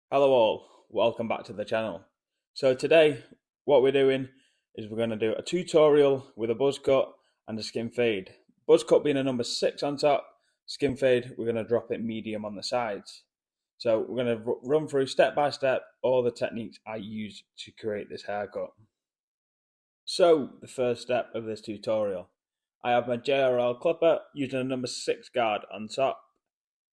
Hello all, welcome back to the channel. So today what we're doing is we're going to do a tutorial with a buzz cut and a skin fade. Buzz cut being a number 6 on top, skin fade we're going to drop it medium on the sides. So we're going to run through step by step all the techniques I use to create this haircut. So the first step of this tutorial, I have my JRL clipper using a number 6 guard on top.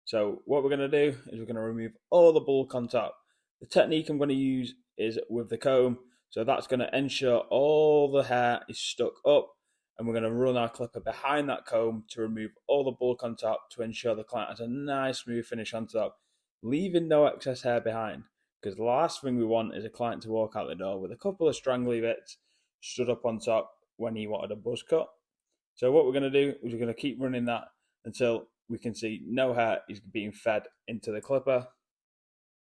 So what we're going to do is we're going to remove all the bulk on top. The technique I'm going to use is with the comb. So that's going to ensure all the hair is stuck up, and we're going to run our clipper behind that comb to remove all the bulk on top to ensure the client has a nice smooth finish on top, leaving no excess hair behind. Because the last thing we want is a client to walk out the door with a couple of strangly bits stood up on top when he wanted a buzz cut. So what we're going to do is we're going to keep running that until we can see no hair is being fed into the clipper.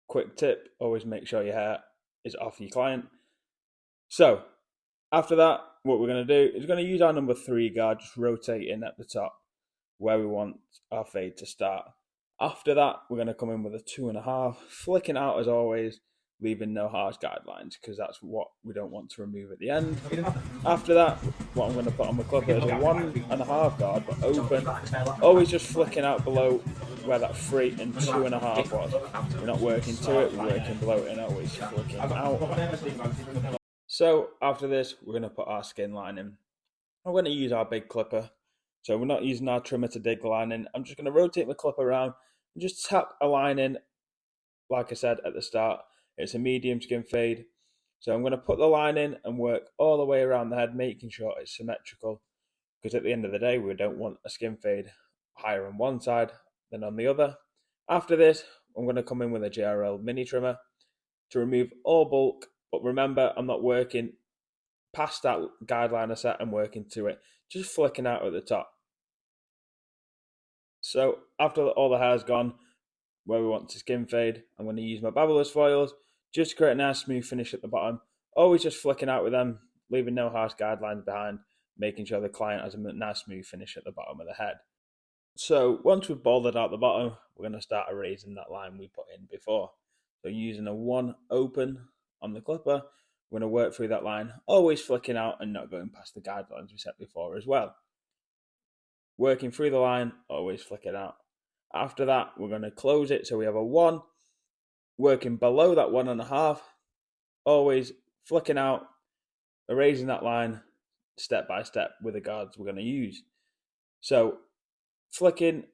Quick tip, always make sure your hair is off your client. So after that, what we're going to do is we're going to use our number 3 guard, just rotating at the top where we want our fade to start. After that, we're going to come in with a 2.5, flicking out as always, leaving no harsh guidelines because that's what we don't want to remove at the end. After that, what I'm going to put on my clipper is a 1.5 guard, but open, always just flicking out below where that 3 and 2.5 was. We're not working to it, we're working below it and always flicking out. So after this, we're going to put our skin line in. I'm going to use our big clipper. So we're not using our trimmer to dig the line in. I'm just going to rotate my clip around and just tap a line in. Like I said at the start, it's a medium skin fade. So I'm going to put the line in and work all the way around the head, making sure it's symmetrical. Because at the end of the day, we don't want a skin fade higher on one side than on the other. After this, I'm going to come in with a JRL mini trimmer to remove all bulk. But remember, I'm not working past that guideline I set and working to it, just flicking out at the top. So after all the hair's gone, where we want to skin fade, I'm going to use my Babyliss foils just to create a nice smooth finish at the bottom. Always just flicking out with them, leaving no harsh guidelines behind, making sure the client has a nice smooth finish at the bottom of the head. So once we've balded out the bottom, we're going to start erasing that line we put in before. So using a 1 open on the clipper, we're going to work through that line, always flicking out and not going past the guidelines we set before as well. Working through the line, always flicking out. After that, we're going to close it so we have a 1, working below that 1.5, always flicking out, erasing that line step by step with the guards we're going to use. So flicking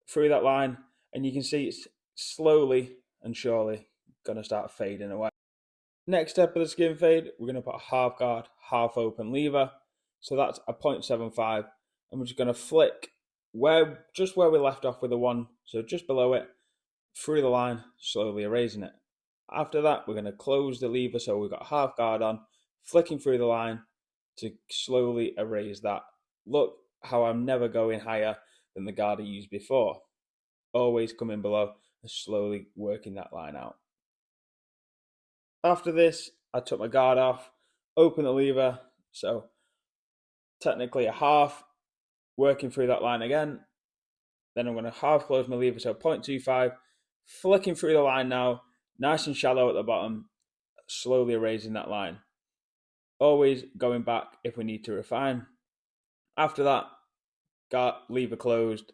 through that line, and you can see it's slowly and surely going to start fading away. Next step of the skin fade, we're going to put a half guard, half open lever. So that's a 0.75, and we're just going to flick just where we left off with the 1, so just below it, through the line, slowly erasing it. After that, we're going to close the lever so we've got half guard on, flicking through the line to slowly erase that. Look how I'm never going higher than the guard I used before. Always coming below and slowly working that line out. After this, I took my guard off, open the lever, so technically a half, working through that line again. Then I'm going to half close my lever, so 0.25, flicking through the line now, nice and shallow at the bottom, slowly erasing that line. Always going back if we need to refine. After that, got lever closed,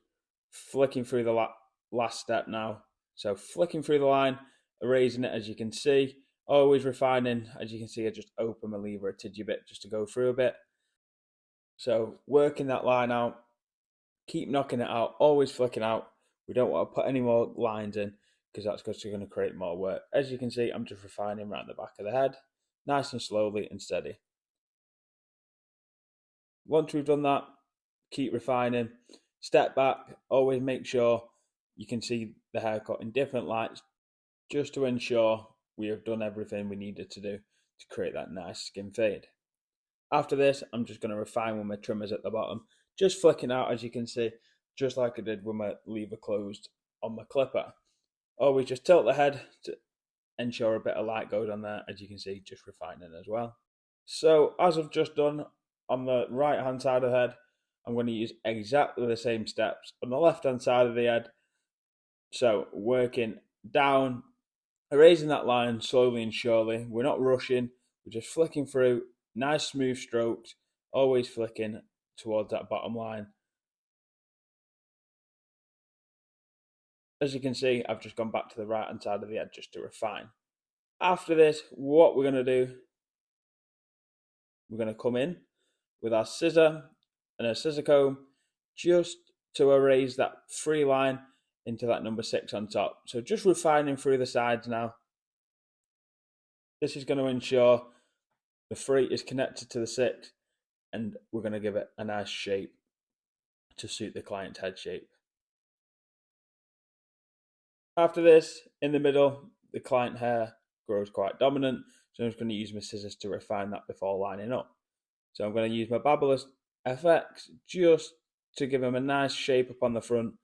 flicking through the last step now. So flicking through the line, erasing it as you can see, always refining. As you can see, I just open my lever a tidgy bit just to go through a bit. So working that line out, keep knocking it out, always flicking out. We don't want to put any more lines in because that's just going to create more work. As you can see, I'm just refining around the back of the head, nice and slowly and steady. Once we've done that, keep refining, step back, always make sure you can see the haircut in different lights just to ensure we have done everything we needed to do to create that nice skin fade. After this, I'm just going to refine with my trimmers at the bottom, just flicking out as you can see, just like I did with my lever closed on my clipper. Always just tilt the head to ensure a bit of light goes on there, as you can see, just refining as well. So as I've just done on the right hand side of the head, I'm going to use exactly the same steps on the left hand side of the head. So working down erasing that line slowly and surely. We're not rushing, we're just flicking through, nice smooth strokes, always flicking towards that bottom line. As you can see, I've just gone back to the right hand side of the edge just to refine. After this, what we're going to do, we're going to come in with our scissor and a scissor comb just to erase that free line into that number 6 on top. So just refining through the sides now. This is going to ensure the 3 is connected to the 6, and we're going to give it a nice shape to suit the client's head shape. After this, in the middle, the client hair grows quite dominant, so I'm just going to use my scissors to refine that before lining up. So I'm going to use my Babyliss FX just to give him a nice shape up on the front,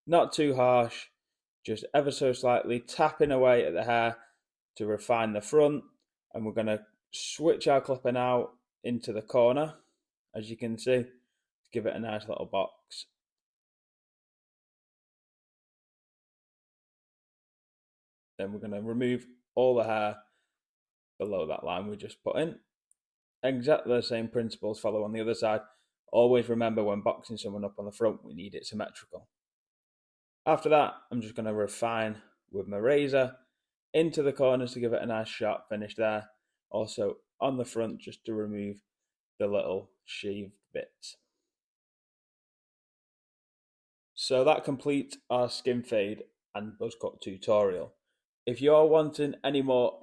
not too harsh, just ever so slightly tapping away at the hair to refine the front. And we're going to switch our clipper now into the corner, as you can see, to give it a nice little box. Then we're going to remove all the hair below that line we just put in. Exactly the same principles follow on the other side. Always remember, when boxing someone up on the front, we need it symmetrical. After that, I'm just going to refine with my razor into the corners to give it a nice sharp finish there. Also on the front, just to remove the little shaved bits. So that completes our skin fade and buzz cut tutorial. If you're wanting any more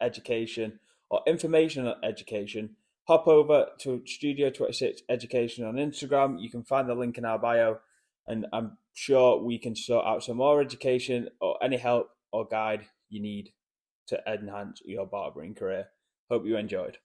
education or information on education, hop over to Studio 26 Education on Instagram. You can find the link in our bio, and I'm sure we can sort out some more education or any help or guide you need to enhance your barbering career. Hope you enjoyed.